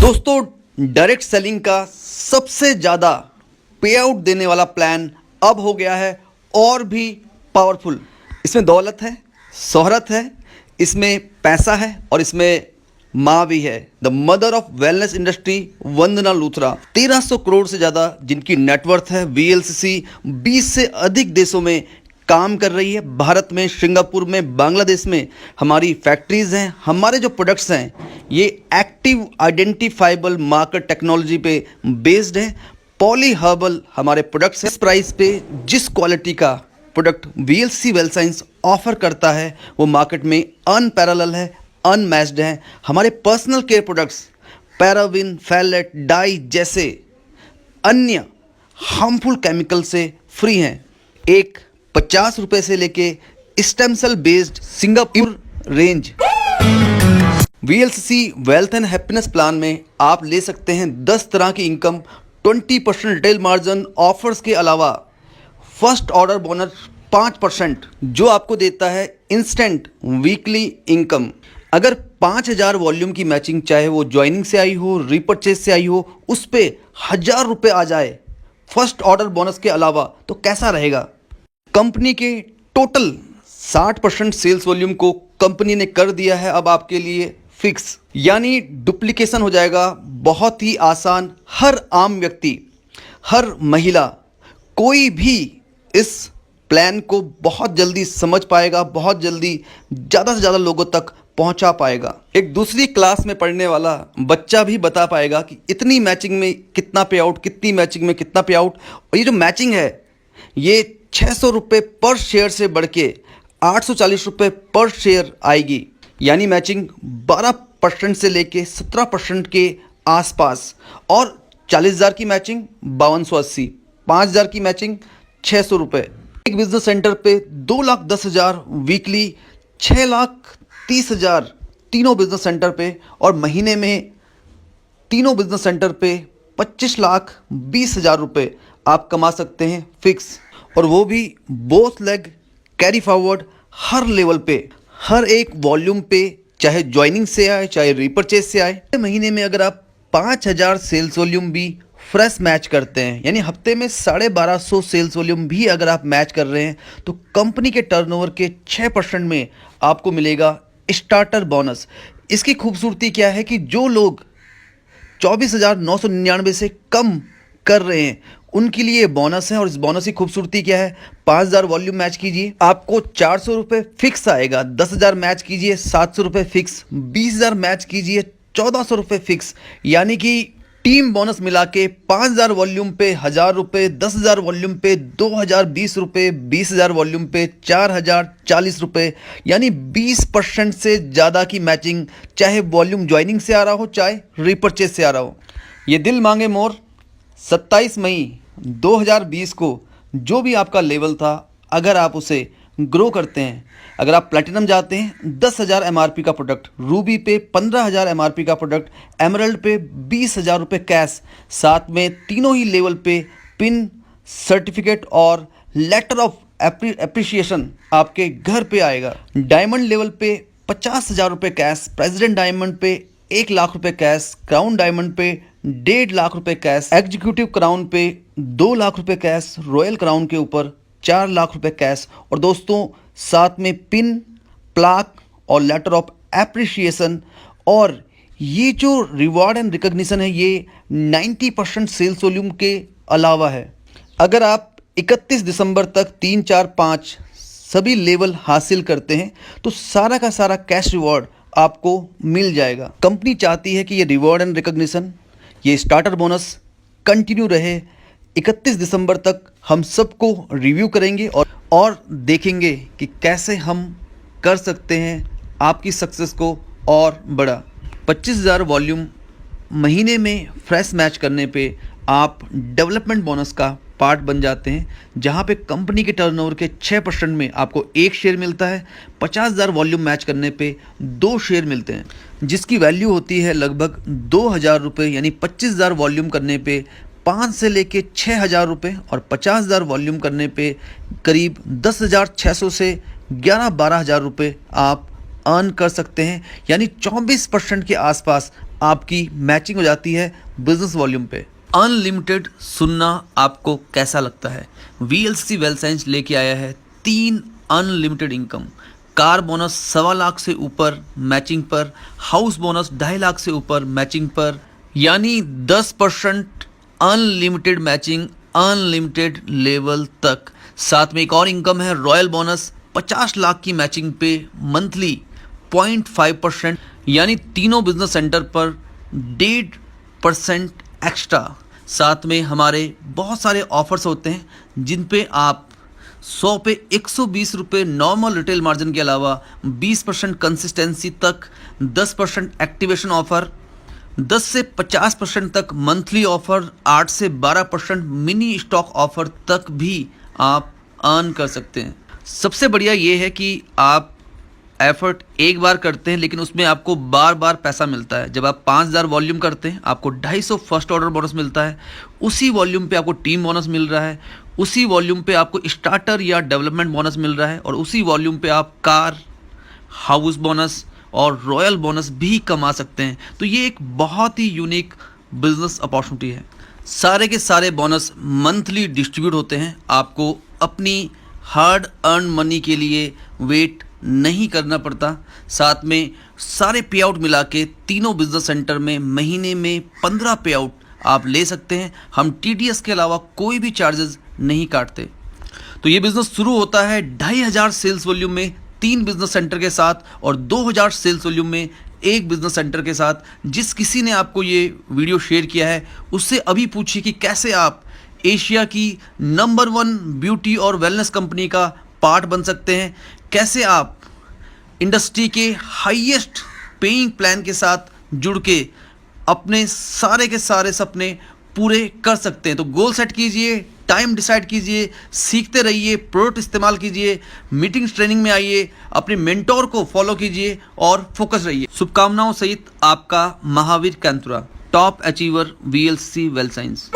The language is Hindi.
दोस्तों, डायरेक्ट सेलिंग का सबसे ज़्यादा पे आउट देने वाला प्लान अब हो गया है और भी पावरफुल। इसमें दौलत है, शोहरत है, इसमें पैसा है और इसमें माँ भी है। The mother of wellness industry Vandana Luthra. 1300 crore से ज़्यादा जिनकी नेटवर्थ है। वीएलसीसी 20 से अधिक देशों में काम कर रही है। भारत में, सिंगापुर में, बांग्लादेश में हमारी फैक्ट्रीज हैं। हमारे जो प्रोडक्ट्स हैं ये एक्टिव आइडेंटिफाइबल मार्कर टेक्नोलॉजी पे बेस्ड है। पॉली हर्बल हमारे प्रोडक्ट्स हैं। इस प्राइस पे जिस क्वालिटी का product VLCC well science offer करता है वो मार्केट में अनपैरेलल है, अनमैच्ड है। हमारे personal care products paraben, phthalate, dye जैसे अन्य हार्मफुल केमिकल से फ्री हैं। एक 50 रुपये से लेके stem cell based Singapore range VLCC wealth and happiness plan में आप ले सकते हैं 10 तरह की इनकम, 20% रिटेल मार्जिन ऑफर्स के अलावा फर्स्ट ऑर्डर बोनस 5% जो आपको देता है इंस्टेंट वीकली इनकम। अगर 5000 वॉल्यूम की मैचिंग, चाहे वो ज्वाइनिंग से आई हो, रीपरचेज से आई हो, उस पे 1000 रुपये आ जाए फर्स्ट ऑर्डर बोनस के अलावा, तो कैसा रहेगा? कंपनी के टोटल 60% सेल्स वॉल्यूम को कंपनी ने कर दिया है अब आपके लिए फिक्स, यानी डुप्लीकेशन हो जाएगा बहुत ही आसान। हर आम व्यक्ति, हर महिला, कोई भी इस प्लान को बहुत जल्दी समझ पाएगा, बहुत जल्दी ज़्यादा से ज़्यादा लोगों तक पहुंचा पाएगा। एक दूसरी क्लास में पढ़ने वाला बच्चा भी बता पाएगा कि इतनी मैचिंग में कितना पे आउट, कितनी मैचिंग में कितना पे आउट। और ये जो मैचिंग है ये 600 रुपये पर शेयर से बढ़ के 840 रुपये पर शेयर आएगी, यानी मैचिंग 12% से लेके 17% के आसपास। और 40,000 की मैचिंग 5280, 5,000 की मैचिंग 600 रुपये। एक बिजनेस सेंटर पे 2,10,000 वीकली, 6,30,000 तीनों बिजनेस सेंटर पे, और महीने में तीनों बिजनेस सेंटर पे 25,20,000 रुपये आप कमा सकते हैं फिक्स। और वो भी बोथ लेग कैरी फॉरवर्ड, हर लेवल पे, हर एक वॉल्यूम पे, चाहे ज्वाइनिंग से आए चाहे रीपरचेज से आए। महीने में अगर आप 5000 सेल्स वॉल्यूम भी फ्रेश मैच करते हैं, यानी हफ्ते में 1250 सेल्स वॉल्यूम भी अगर आप मैच कर रहे हैं, तो कंपनी के टर्नओवर के 6% में आपको मिलेगा स्टार्टर बोनस। इसकी खूबसूरती क्या है कि जो लोग 24,999 से कम कर रहे हैं उनके लिए बोनस है। और इस बोनस की खूबसूरती क्या है? 5000 वॉल्यूम मैच कीजिए, आपको 400 रुपये फिक्स आएगा। 10,000 मैच कीजिए, 700 रुपये फिक्स। 20,000 मैच कीजिए, 1400 रुपये फिक्स। यानी कि टीम बोनस मिला के 5000 वॉल्यूम पे 1000 रुपये, 10,000 वॉल्यूम पे 2020 रुपये, 20,000 वॉल्यूम पे 4040 रुपये, यानी 20% से ज़्यादा की मैचिंग, चाहे वॉल्यूम ज्वाइनिंग से आ रहा हो चाहे रीपरचेज से आ रहा हो। ये दिल मांगे मोर 27 मई 2020 को जो भी आपका लेवल था, अगर आप उसे ग्रो करते हैं, अगर आप प्लैटिनम जाते हैं 10,000 एमआरपी का प्रोडक्ट, रूबी पे 15,000 एमआरपी का प्रोडक्ट, एमरल्ड पे 20,000 रुपये कैश, साथ में तीनों ही लेवल पे पिन, सर्टिफिकेट और लेटर ऑफ एप्रिसिएशन आपके घर पे आएगा। डायमंड लेवल पे 50,000 रुपये कैश, प्रेसिडेंट डायमंड पे 1 लाख रुपये कैश, क्राउन डायमंड पे 1.5 लाख रुपये कैश, एग्जीक्यूटिव क्राउन पे 2 लाख रुपये कैश, रॉयल क्राउन के ऊपर 4 लाख रुपये कैश, और दोस्तों साथ में पिन, प्लाक और लेटर ऑफ एप्रिसिएशन। और ये जो रिवॉर्ड एंड रिकॉग्निशन है ये 90% सेल्स वॉल्यूम के अलावा है। अगर आप 31 दिसंबर तक 3, 4, 5 सभी लेवल हासिल करते हैं तो सारा का सारा कैश रिवॉर्ड आपको मिल जाएगा। कंपनी चाहती है कि ये रिवॉर्ड एंड रिकॉग्निशन, ये स्टार्टर बोनस कंटिन्यू रहे। 31 दिसंबर तक हम सबको रिव्यू करेंगे और देखेंगे कि कैसे हम कर सकते हैं आपकी सक्सेस को और बड़ा। 25,000 वॉल्यूम महीने में फ्रेश मैच करने पे आप डेवलपमेंट बोनस का पार्ट बन जाते हैं, जहां पे कंपनी के टर्नओवर के 6% में आपको 1 शेयर मिलता है। 50,000 वॉल्यूम मैच करने पे 2 शेयर मिलते हैं, जिसकी वैल्यू होती है लगभग 2,000 रुपये, यानी 25,000 वॉल्यूम करने पे 5 से लेके 6,000 रुपये, और 50,000 वॉल्यूम करने पे करीब 10,600 से 11-12 हज़ार रुपये आप अर्न कर सकते हैं। यानी 24% के आसपास आपकी मैचिंग हो जाती है बिजनेस वॉल्यूम पे। अनलिमिटेड सुनना आपको कैसा लगता है? वीएलसीसी वेल्थ साइंस लेके आया है 3 unlimited income. Car bonus 1.25 lakh से ऊपर मैचिंग पर, हाउस बोनस 2.5 लाख से ऊपर मैचिंग पर, यानी 10% अनलिमिटेड मैचिंग अनलिमिटेड लेवल तक। साथ में एक और इनकम है रॉयल बोनस 50 लाख की मैचिंग पे मंथली 0.5%, यानी तीनों बिजनेस सेंटर पर 1.5% एक्स्ट्रा। साथ में हमारे बहुत सारे ऑफर्स होते हैं जिन पे आप 100 पे 120 रुपये नॉर्मल रिटेल मार्जिन के अलावा 20% कंसिस्टेंसी तक, 10% एक्टिवेशन ऑफर, 10 से 50% तक मंथली ऑफर, 8 से 12% मिनी स्टॉक ऑफर तक भी आप अर्न कर सकते हैं। सबसे बढ़िया ये है कि आप एफर्ट एक बार करते हैं लेकिन उसमें आपको बार बार पैसा मिलता है। जब आप 5000 वॉल्यूम करते हैं आपको 250 फर्स्ट ऑर्डर बोनस मिलता है, उसी वॉल्यूम पे आपको टीम बोनस मिल रहा है, उसी वॉल्यूम पे आपको स्टार्टर या डेवलपमेंट बोनस मिल रहा है, और उसी वॉल्यूम पे आप कार, हाउस बोनस और रॉयल बोनस भी कमा सकते हैं। तो ये एक बहुत ही यूनिक बिजनेस अपॉर्चुनिटी है। सारे के सारे बोनस मंथली डिस्ट्रीब्यूट होते हैं। आपको अपनी हार्ड अर्न मनी के लिए वेट नहीं करना पड़ता। साथ में सारे पे आउट मिला के तीनों बिजनेस सेंटर में महीने में 15 पे आउट आप ले सकते हैं। हम टीडीएस के अलावा कोई भी चार्जेस नहीं काटते। तो ये बिजनेस शुरू होता है 2500 सेल्स वॉल्यूम में 3 बिजनेस सेंटर के साथ और 2000 सेल्स वॉल्यूम में 1 बिजनेस सेंटर के साथ। जिस किसी ने आपको ये वीडियो शेयर किया है उससे अभी पूछिए कि कैसे आप एशिया की नंबर 1 ब्यूटी और वेलनेस कंपनी का पार्ट बन सकते हैं, कैसे आप इंडस्ट्री के हाईएस्ट पेइंग प्लान के साथ जुड़ के अपने सारे के सारे सपने पूरे कर सकते हैं। तो गोल सेट कीजिए, टाइम डिसाइड कीजिए, सीखते रहिए, प्रोडक्ट इस्तेमाल कीजिए, मीटिंग्स ट्रेनिंग में आइए, अपने मेंटोर को फॉलो कीजिए और फोकस रहिए। शुभकामनाओं सहित आपका Mahavir Kaintura, top achiever VLCC wealth science.